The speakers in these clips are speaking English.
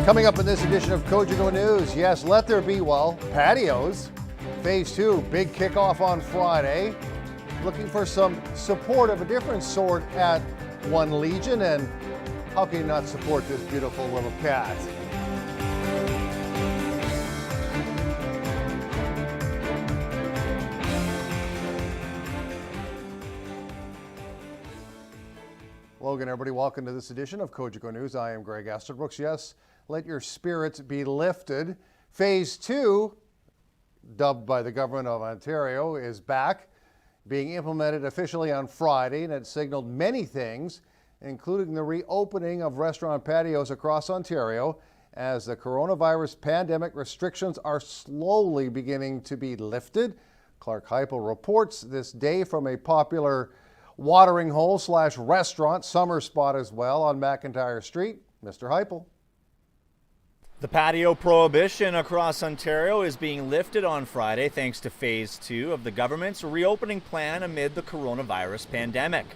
Coming up in this edition of Cogeco News, yes, let there be, patios. Phase 2, big kickoff on Friday. Looking for some support of a different sort at One Legion, and how can you not support this beautiful little cat? Hello again, everybody. Welcome to this edition of Cogeco News. I am Greg Esterbrooks. Yes, let your spirits be lifted. Phase 2, dubbed by the Government of Ontario, is back, being implemented officially on Friday, and it signaled many things, including the reopening of restaurant patios across Ontario as the coronavirus pandemic restrictions are slowly beginning to be lifted. Clark Heipel reports this day from a popular watering hole / restaurant, summer spot as well, on McIntyre Street. Mr. Heipel. The patio prohibition across Ontario is being lifted on Friday thanks to Phase 2 of the government's reopening plan amid the coronavirus pandemic.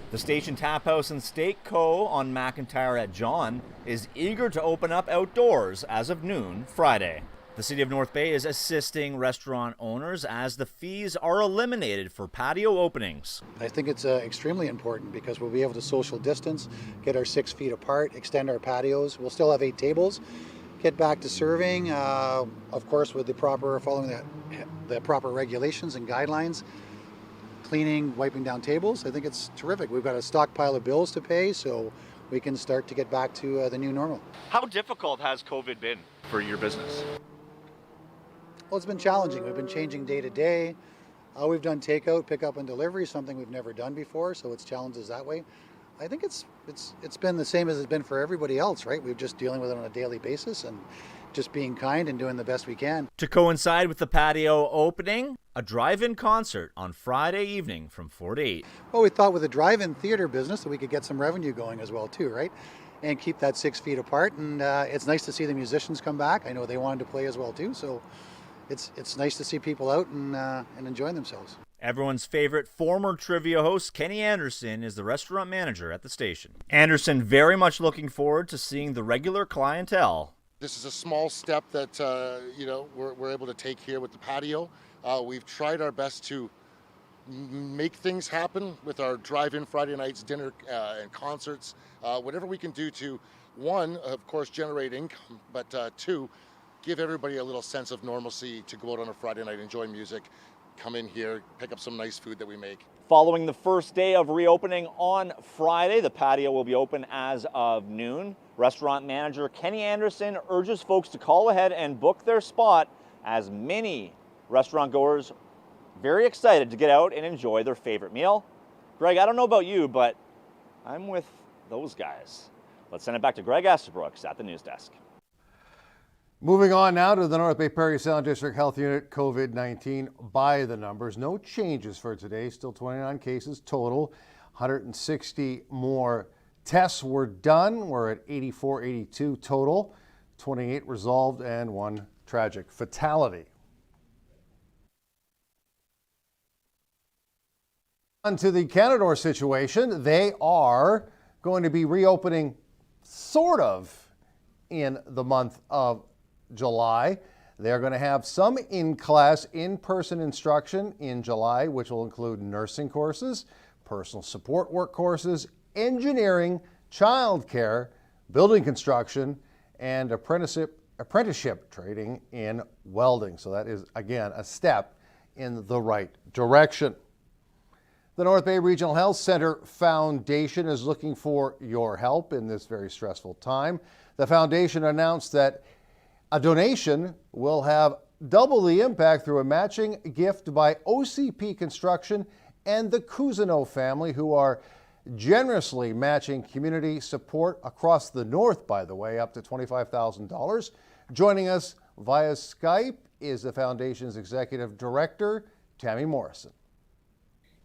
The Station Tap House and Steak Co. on McIntyre at John is eager to open up outdoors as of noon Friday. The City of North Bay is assisting restaurant owners as the fees are eliminated for patio openings. I think it's extremely important because we'll be able to social distance, get our 6 feet apart, extend our patios. We'll still have 8 tables, get back to serving, of course, with following the proper regulations and guidelines, cleaning, wiping down tables. I think it's terrific. We've got a stockpile of bills to pay, so we can start to get back to the new normal. How difficult has COVID been for your business? Well, it's been challenging. We've been changing day to day. We've done takeout, pickup, and delivery, something we've never done before, so it's challenges that way. I think it's been the same as it's been for everybody else, right? We're just dealing with it on a daily basis and just being kind and doing the best we can. To coincide with the patio opening, a drive-in concert on Friday evening from 4 to 8. Well, we thought with the drive-in theater business that we could get some revenue going as well too, right? And keep that 6 feet apart. And it's nice to see the musicians come back. I know they wanted to play as well too, so it's nice to see people out and enjoying themselves. Everyone's favorite former trivia host, Kenny Anderson, is the restaurant manager at the station. Anderson very much looking forward to seeing the regular clientele. This is a small step that we're able to take here with the patio. We've tried our best to make things happen with our drive-in Friday nights, dinner and concerts. Whatever we can do to, one, of course, generate income, but two, give everybody a little sense of normalcy to go out on a Friday night, enjoy music, come in here, pick up some nice food that we make. Following the first day of reopening on Friday, the patio will be open as of noon. Restaurant manager Kenny Anderson urges folks to call ahead and book their spot, as many restaurant goers very excited to get out and enjoy their favorite meal. Greg, I don't know about you, but I'm with those guys. Let's send it back to Greg Esterbrooks at the news desk. Moving on now to the North Bay Prairie Sound District Health Unit COVID-19 by the numbers. No changes for today. Still 29 cases total. 160 more tests were done. We're at 8482 total. 28 resolved and 1 tragic fatality. On to the Canadore situation. They are going to be reopening sort of in the month of July. They're going to have some in-class, in-person instruction in July, which will include nursing courses, personal support work courses, engineering, childcare, building construction, and apprenticeship training in welding. So that is, again, a step in the right direction. The North Bay Regional Health Center Foundation is looking for your help in this very stressful time. The foundation announced that a donation will have double the impact through a matching gift by OCP Construction and the Cogeco family, who are generously matching community support across the north, by the way, up to $25,000. Joining us via Skype is the foundation's executive director, Tammy Morrison.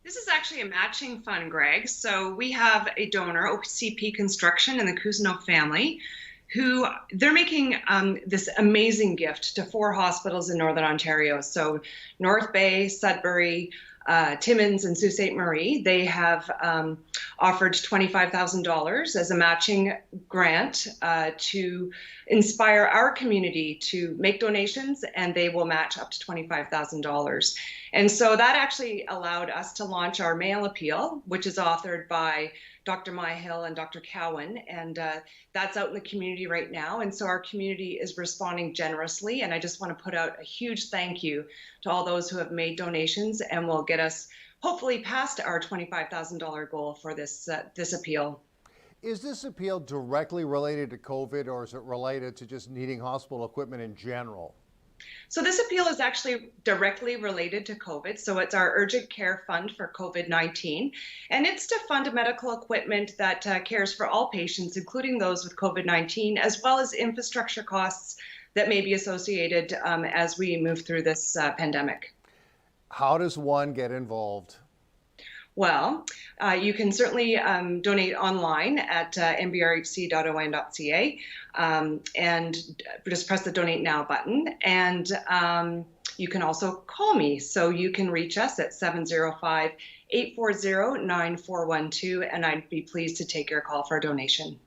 This is actually a matching fund, Greg. So we have a donor, OCP Construction and the Cogeco family, who they're making this amazing gift to 4 hospitals in Northern Ontario. So North Bay, Sudbury, Timmins and Sault Ste. Marie, they have offered $25,000 as a matching grant to inspire our community to make donations, and they will match up to $25,000. And so that actually allowed us to launch our mail appeal, which is authored by Dr. Myhill and Dr. Cowan, and that's out in the community right now. And so our community is responding generously, and I just want to put out a huge thank you to all those who have made donations and will get us hopefully past our $25,000 goal for this appeal. Is this appeal directly related to COVID, or is it related to just needing hospital equipment in general? So this appeal is actually directly related to COVID. So it's our urgent care fund for COVID-19, and it's to fund medical equipment that cares for all patients, including those with COVID-19, as well as infrastructure costs that may be associated as we move through this pandemic. How does one get involved? Well, you can certainly donate online at nbrhc.on.ca and just press the Donate Now button. And you can also call me. So you can reach us at 705-840-9412, and I'd be pleased to take your call for a donation.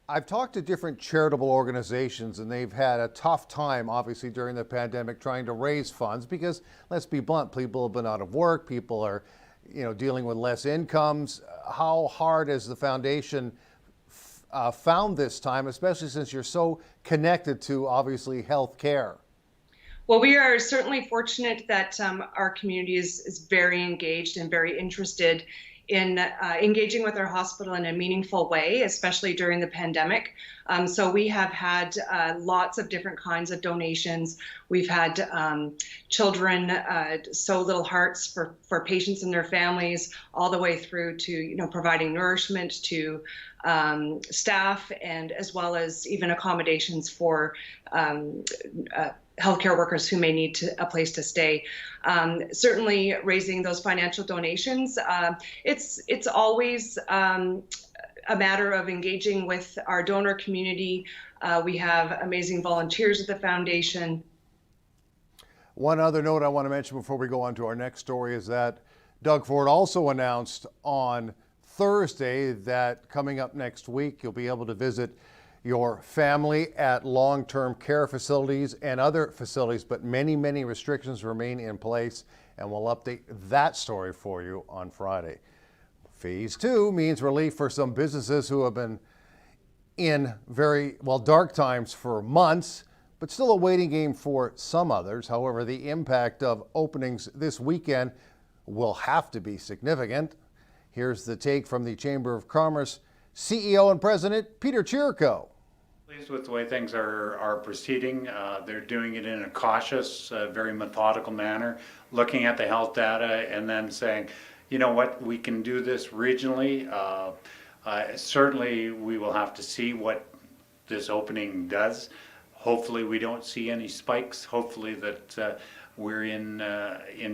I've talked to different charitable organizations, and they've had a tough time, obviously, during the pandemic trying to raise funds because, let's be blunt, people have been out of work, people are dealing with less incomes. How hard has the foundation found this time, especially since you're so connected to, obviously, health care? Well, we are certainly fortunate that our community is very engaged and very interested in engaging with our hospital in a meaningful way, especially during the pandemic. So we have had lots of different kinds of donations. We've had children sew little hearts for patients and their families, all the way through to providing nourishment to staff, and as well as even accommodations for healthcare workers who may need a place to stay. Certainly raising those financial donations, it's always a matter of engaging with our donor community. We have amazing volunteers at the foundation. One other note I want to mention before we go on to our next story is that Doug Ford also announced on Thursday that coming up next week, you'll be able to visit your family at long-term care facilities and other facilities, but many, many restrictions remain in place, and we'll update that story for you on Friday. Phase 2 means relief for some businesses who have been in very, dark times for months, but still a waiting game for some others. However, the impact of openings this weekend will have to be significant. Here's the take from the Chamber of Commerce CEO and President Peter Chirico. Pleased with the way things are proceeding. They're doing it in a cautious, very methodical manner, looking at the health data and then saying, you know what, we can do this regionally. Certainly we will have to see what this opening does. Hopefully we don't see any spikes. Hopefully that we're in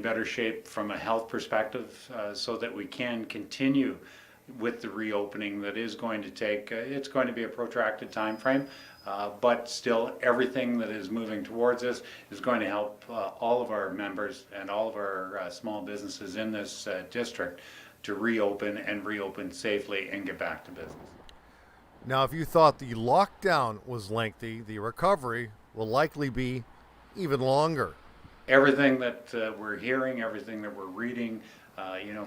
better shape from a health perspective so that we can continue with the reopening that is going to take, it's going to be a protracted time frame, but still everything that is moving towards us is going to help all of our members and all of our small businesses in this district to reopen and reopen safely and get back to business. Now, if you thought the lockdown was lengthy, the recovery will likely be even longer. Everything that we're hearing, everything that we're reading,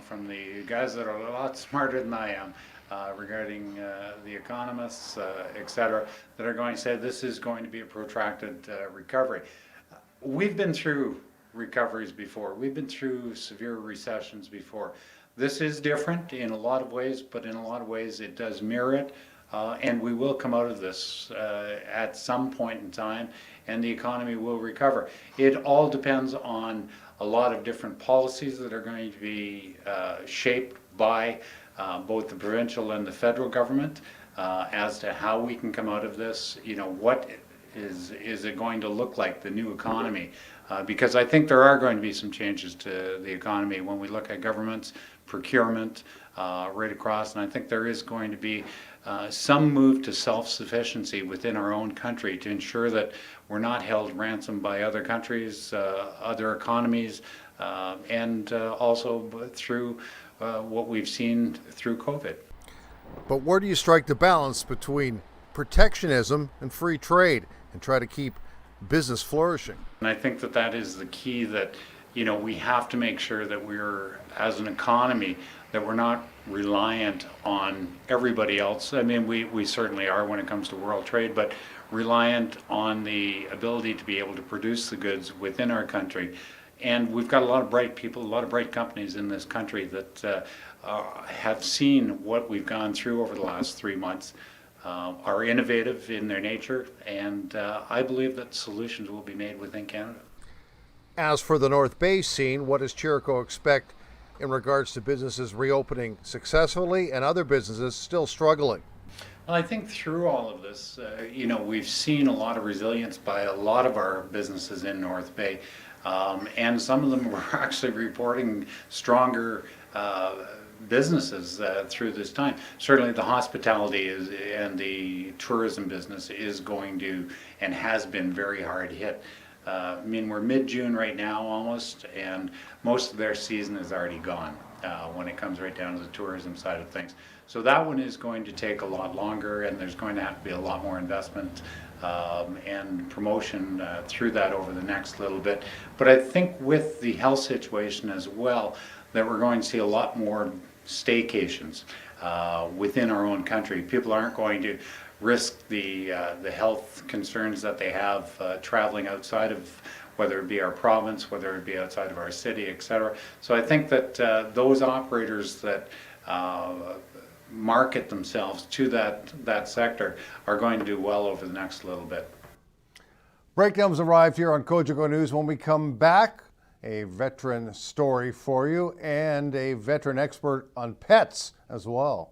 from the guys that are a lot smarter than I am regarding the economists, et cetera, that are going to say this is going to be a protracted recovery. We've been through recoveries before. We've been through severe recessions before. This is different in a lot of ways, but in a lot of ways it does mirror it. And we will come out of this at some point in time, and the economy will recover. It all depends on a lot of different policies that are going to be shaped by both the provincial and the federal government as to how we can come out of this. What is it going to look like, the new economy? Because I think there are going to be some changes to the economy when we look at governments, procurement, right across, and I think there is going to be some move to self-sufficiency within our own country to ensure that we're not held ransom by other countries, other economies, and also through what we've seen through COVID. But where do you strike the balance between protectionism and free trade and try to keep business flourishing? And I think that that is the key, that we have to make sure that we're, as an economy, that we're not reliant on everybody else. I mean, we certainly are when it comes to world trade, but reliant on the ability to be able to produce the goods within our country. And we've got a lot of bright people, a lot of bright companies in this country that have seen what we've gone through over the last 3 months, are innovative in their nature, and I believe that solutions will be made within Canada. As for the North Bay scene, what does Cogeco expect in regards to businesses reopening successfully and other businesses still struggling? Well, I think through all of this, we've seen a lot of resilience by a lot of our businesses in North Bay, and some of them were actually reporting stronger businesses through this time. Certainly the hospitality and the tourism business is going to and has been very hard hit. I mean, we're mid-June right now almost, and most of their season is already gone when it comes right down to the tourism side of things. So that one is going to take a lot longer, and there's going to have to be a lot more investment and promotion through that over the next little bit. But I think with the health situation as well, that we're going to see a lot more staycations within our own country. People aren't going to risk the health concerns that they have traveling outside of, whether it be our province, whether it be outside of our city, etc. So I think that those operators that market themselves to that sector are going to do well over the next little bit. Breakdowns arrived here on Cogeco News. When we come back, a veteran story for you and a veteran expert on pets as well.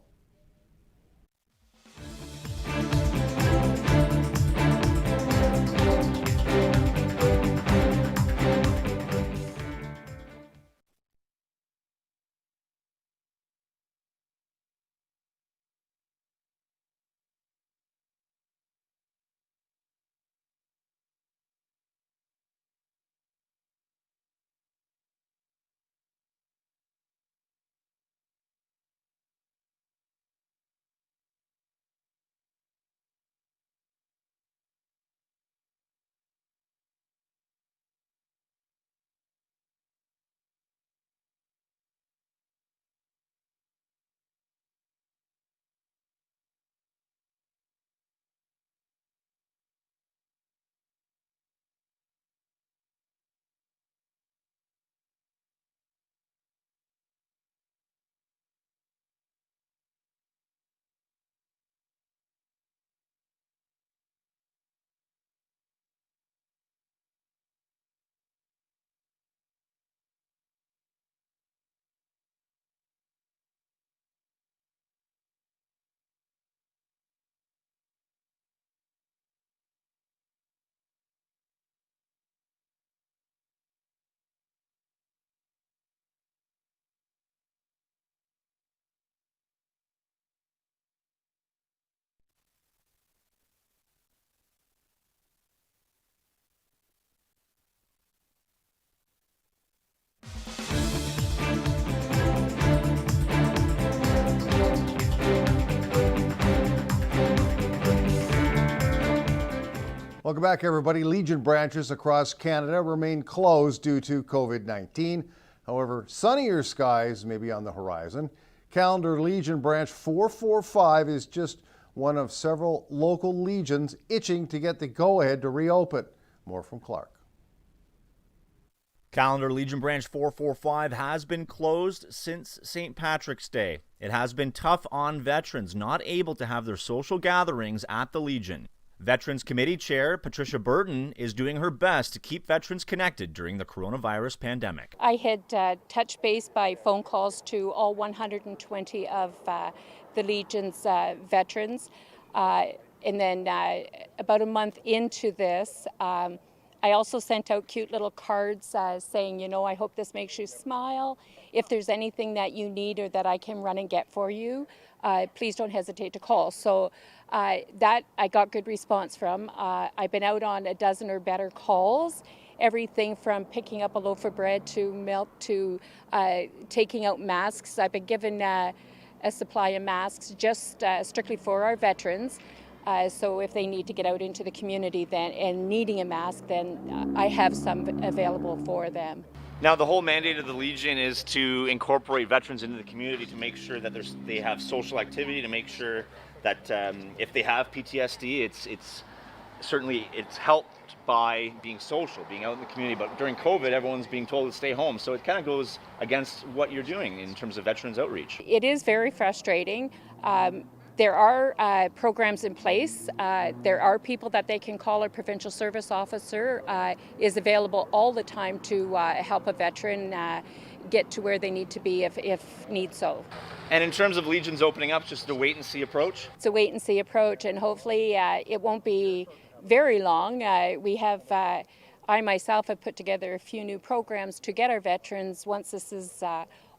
Welcome back, everybody. Legion branches across Canada remain closed due to COVID-19. However, sunnier skies may be on the horizon. Calendar Legion branch 445 is just one of several local legions itching to get the go-ahead to reopen. More from Clark. Calendar Legion Branch 445 has been closed since St. Patrick's Day. It has been tough on veterans not able to have their social gatherings at the Legion. Veterans Committee Chair Patricia Burton is doing her best to keep veterans connected during the coronavirus pandemic. I had touched base by phone calls to all 120 of the Legion's veterans. And then about a month into this, I also sent out cute little cards saying, you know, I hope this makes you smile. If there's anything that you need or that I can run and get for you, please don't hesitate to call. So that I got good response from. I've been out on a dozen or better calls, everything from picking up a loaf of bread to milk to taking out masks. I've been given a supply of masks just strictly for our veterans. So if they need to get out into the community then and needing a mask, then I have some available for them. Now, the whole mandate of the Legion is to incorporate veterans into the community to make sure that they have social activity, to make sure that if they have PTSD, it's certainly helped by being social, being out in the community. But during COVID, everyone's being told to stay home. So it kind of goes against what you're doing in terms of veterans outreach. It is very frustrating. There are programs in place. There are people that they can call. A provincial service officer is available all the time to help a veteran get to where they need to be if need so. And in terms of Legion's opening up, just a wait and see approach? It's a wait and see approach, and hopefully it won't be very long. I myself have put together a few new programs to get our veterans, once this is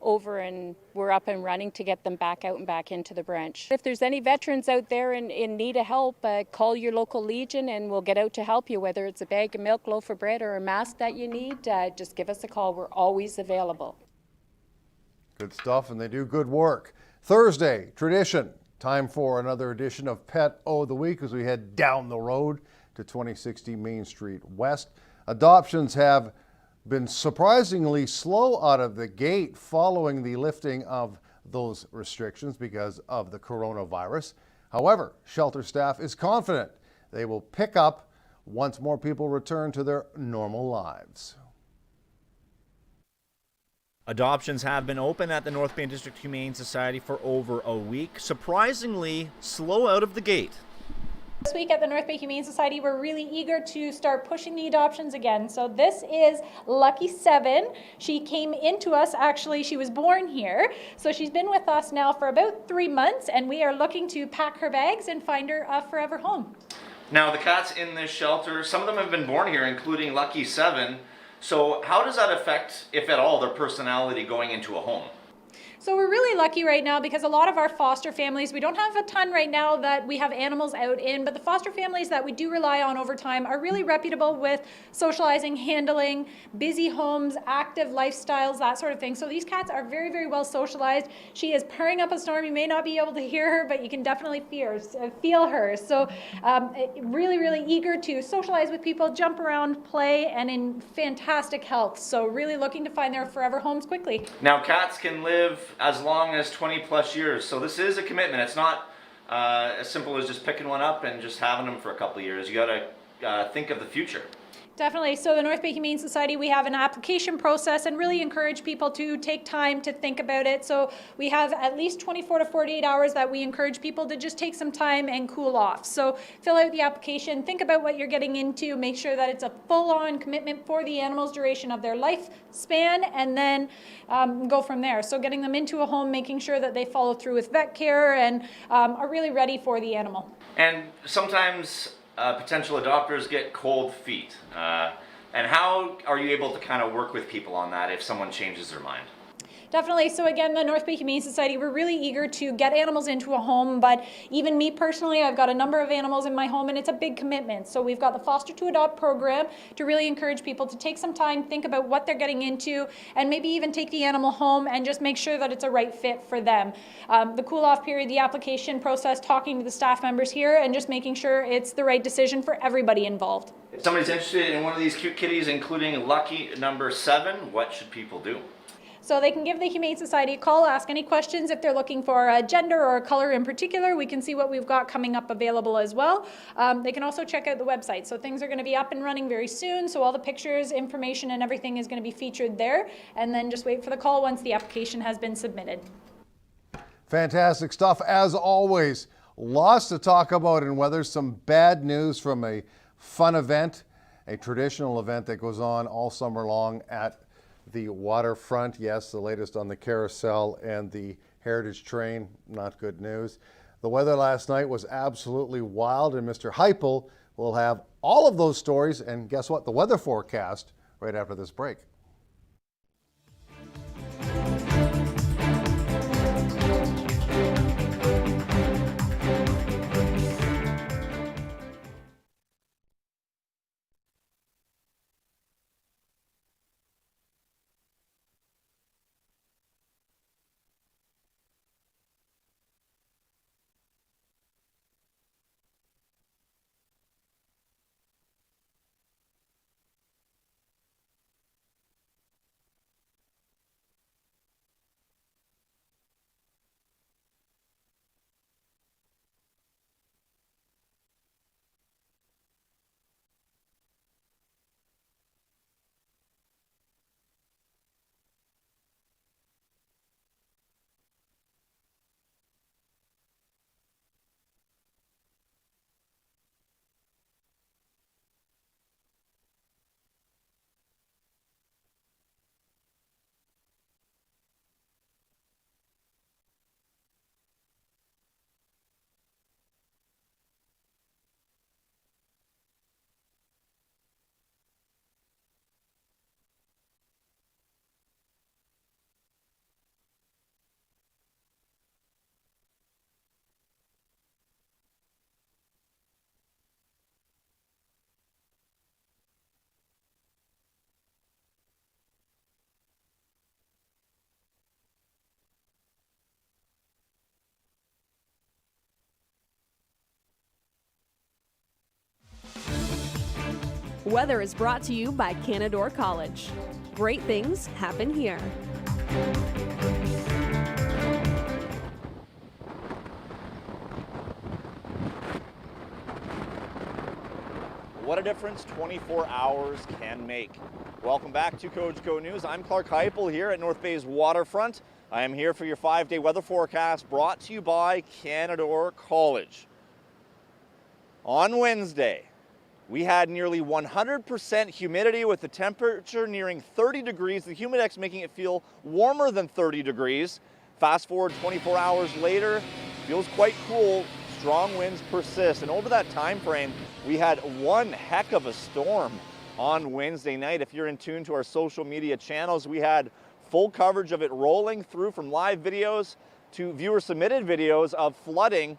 over and we're up and running, to get them back out and back into the branch. If there's any veterans out there in need of help, call your local Legion and we'll get out to help you, whether it's a bag of milk, loaf of bread, or a mask that you need. Just give us a call. We're always available. Good stuff, and they do good work. Thursday, tradition. Time for another edition of Pet O' the Week as we head down the road to 2060 Main Street West. Adoptions have been surprisingly slow out of the gate following the lifting of those restrictions because of the coronavirus. However, shelter staff is confident they will pick up once more people return to their normal lives. Adoptions have been open at the North Bay District Humane Society for over a week. Surprisingly slow out of the gate. This week at the North Bay Humane Society, we're really eager to start pushing the adoptions again. So this is Lucky 7. She came into us, actually, she was born here. So she's been with us now for about 3 months, and we are looking to pack her bags and find her a forever home. Now, the cats in this shelter, some of them have been born here, including Lucky 7. So how does that affect, if at all, their personality going into a home? So we're really lucky right now because a lot of our foster families, we don't have a ton right now that we have animals out in, but the foster families that we do rely on over time are really reputable with socializing, handling, busy homes, active lifestyles, that sort of thing. So these cats are very, very well socialized. She is purring up a storm. You may not be able to hear her, but you can definitely feel her. So really, really eager to socialize with people, jump around, play, and in fantastic health. So really looking to find their forever homes quickly. Now, cats can live as long as 20 plus years, so this is a commitment. It's not as simple as just picking one up and just having them for a couple of years. You gotta think of the future. Definitely. So the North Bay Humane Society, we have an application process and really encourage people to take time to think about it. So we have at least 24 to 48 hours that we encourage people to just take some time and cool off. So fill out the application, think about what you're getting into, make sure that it's a full-on commitment for the animal's duration of their lifespan, and then go from there. So getting them into a home, making sure that they follow through with vet care and are really ready for the animal. And sometimes potential adopters get cold feet. And how are you able to kind of work with people on that if someone changes their mind? Definitely. So again, the North Bay Humane Society, we're really eager to get animals into a home, but even me personally, I've got a number of animals in my home and it's a big commitment. So we've got the Foster to Adopt program to really encourage people to take some time, think about what they're getting into, and maybe even take the animal home and just make sure that it's a right fit for them. The cool off period, the application process, talking to the staff members here, and just making sure it's the right decision for everybody involved. If somebody's interested in one of these cute kitties, including Lucky number 7, what should people do? So they can give the Humane Society a call, ask any questions if they're looking for a gender or a color in particular. We can see what we've got coming up available as well. They can also check out the website. So things are going to be up and running very soon. So all the pictures, information, and everything is going to be featured there. And then just wait for the call once the application has been submitted. Fantastic stuff as always. Lots to talk about, and whether some bad news from a fun event, a traditional event that goes on all summer long at the waterfront. Yes, the latest on the carousel and the heritage train, not good news. The weather last night was absolutely wild, and Mr. Heipel will have all of those stories, and guess what? The weather forecast right after this break. Weather is brought to you by Canadore College. Great things happen here. What a difference 24 hours can make. Welcome back to Cogeco News. I'm Clark Heupel here at North Bay's waterfront. I am here for your 5-day weather forecast brought to you by Canadore College. On Wednesday, we had nearly 100% humidity with the temperature nearing 30 degrees, the humidex making it feel warmer than 30 degrees. Fast forward 24 hours later, feels quite cool. Strong winds persist, and over that time frame, we had one heck of a storm on Wednesday night. If you're in tune to our social media channels, we had full coverage of it rolling through from live videos to viewer-submitted videos of flooding.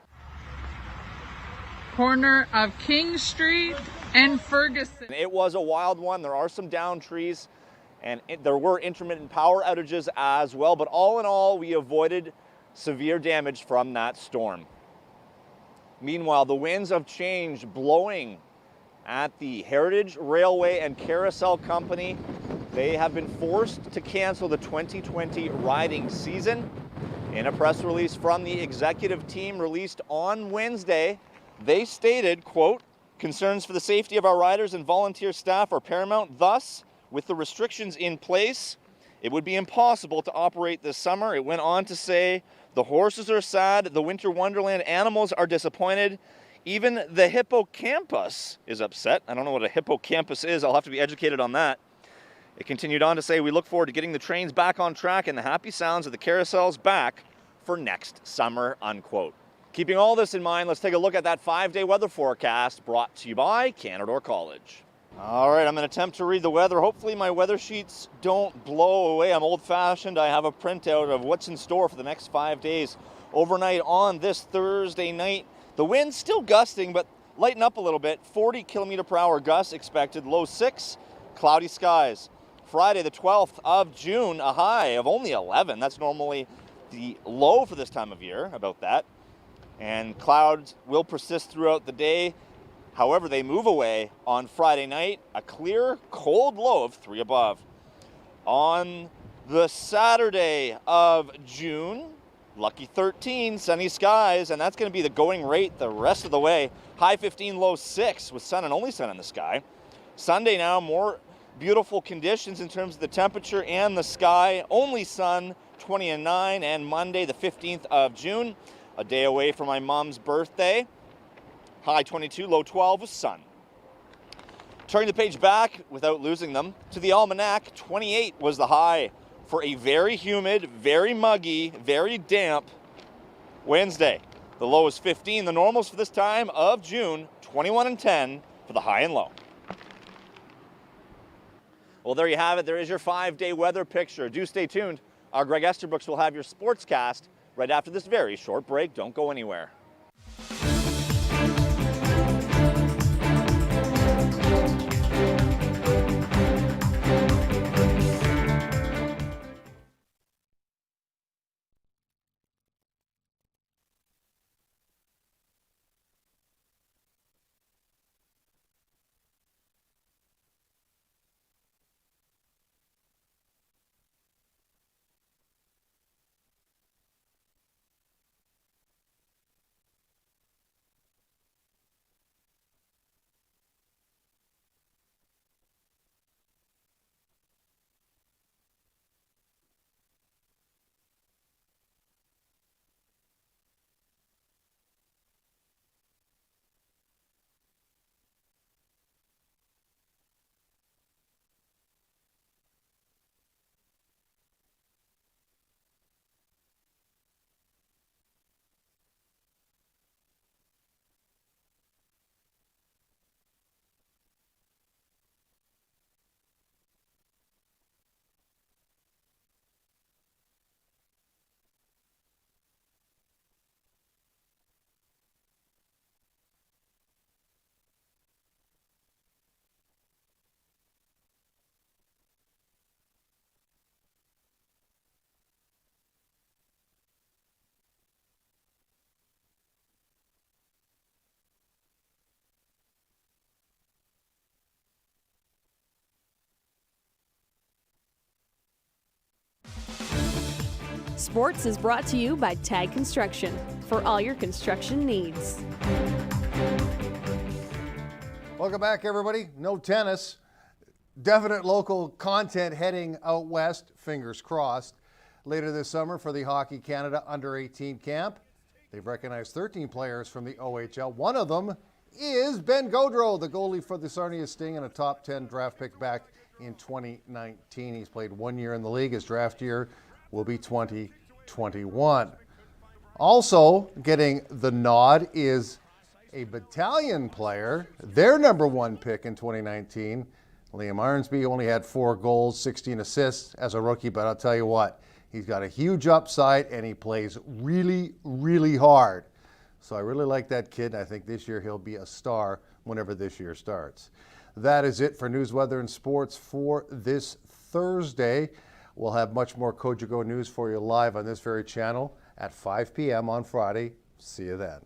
Corner of King Street and Ferguson. It was a wild one. There are some downed trees, and there were intermittent power outages as well, but all in all, we avoided severe damage from that storm. Meanwhile, the winds of change blowing at the Heritage Railway and Carousel Company. They have been forced to cancel the 2020 riding season. In a press release from the executive team released on Wednesday, they stated, quote, "Concerns for the safety of our riders and volunteer staff are paramount. Thus, with the restrictions in place, it would be impossible to operate this summer." It went on to say, "The horses are sad, the Winter Wonderland animals are disappointed, even the hippocampus is upset." I don't know what a hippocampus is, I'll have to be educated on that. It continued on to say, "We look forward to getting the trains back on track and the happy sounds of the carousels back for next summer," unquote. Keeping all this in mind, let's take a look at that 5-day weather forecast brought to you by Canadore College. All right, I'm going to attempt to read the weather. Hopefully my weather sheets don't blow away. I'm old-fashioned. I have a printout of what's in store for the next 5 days. Overnight on this Thursday night, the wind's still gusting, but lighten up a little bit. 40-kilometer-per-hour gusts expected, low 6, cloudy skies. Friday, the 12th of June, a high of only 11. That's normally the low for this time of year, about that. And clouds will persist throughout the day. However, they move away on Friday night, a clear, cold low of 3 above. On the Saturday of June, lucky 13, sunny skies, and that's going to be the going rate the rest of the way. High 15, low 6 with sun and only sun in the sky. Sunday now, more beautiful conditions in terms of the temperature and the sky. Only sun, 20 and 9, and Monday, the 15th of June, a day away from my mom's birthday. High 22, low 12 with sun. Turning the page back without losing them to the almanac, 28 was the high for a very humid, very muggy, very damp Wednesday. The low is 15. The normals for this time of June, 21 and 10 for the high and low. Well, there you have it. There is your 5-day weather picture. Do stay tuned. Our Greg Esterbrooks will have your sportscast right after this very short break. Don't go anywhere. Sports is brought to you by Tag Construction for all your construction needs. Welcome back, everybody. No tennis. Definite local content heading out west, fingers crossed. Later this summer for the Hockey Canada Under-18 camp, they've recognized 13 players from the OHL. One of them is Ben Gaudreau, the goalie for the Sarnia Sting and a top 10 draft pick back in 2019. He's played 1 year in the league. His draft year will be 2021. Also getting the nod is a battalion player, their number 1 pick in 2019. Liam Arnsby only had 4 goals, 16 assists as a rookie, but I'll tell you what, he's got a huge upside and he plays really, really hard. So I really like that kid. I think this year he'll be a star whenever this year starts. That is it for news, weather, and sports for this Thursday. We'll have much more Cogeco news for you live on this very channel at 5 p.m. on Friday. See you then.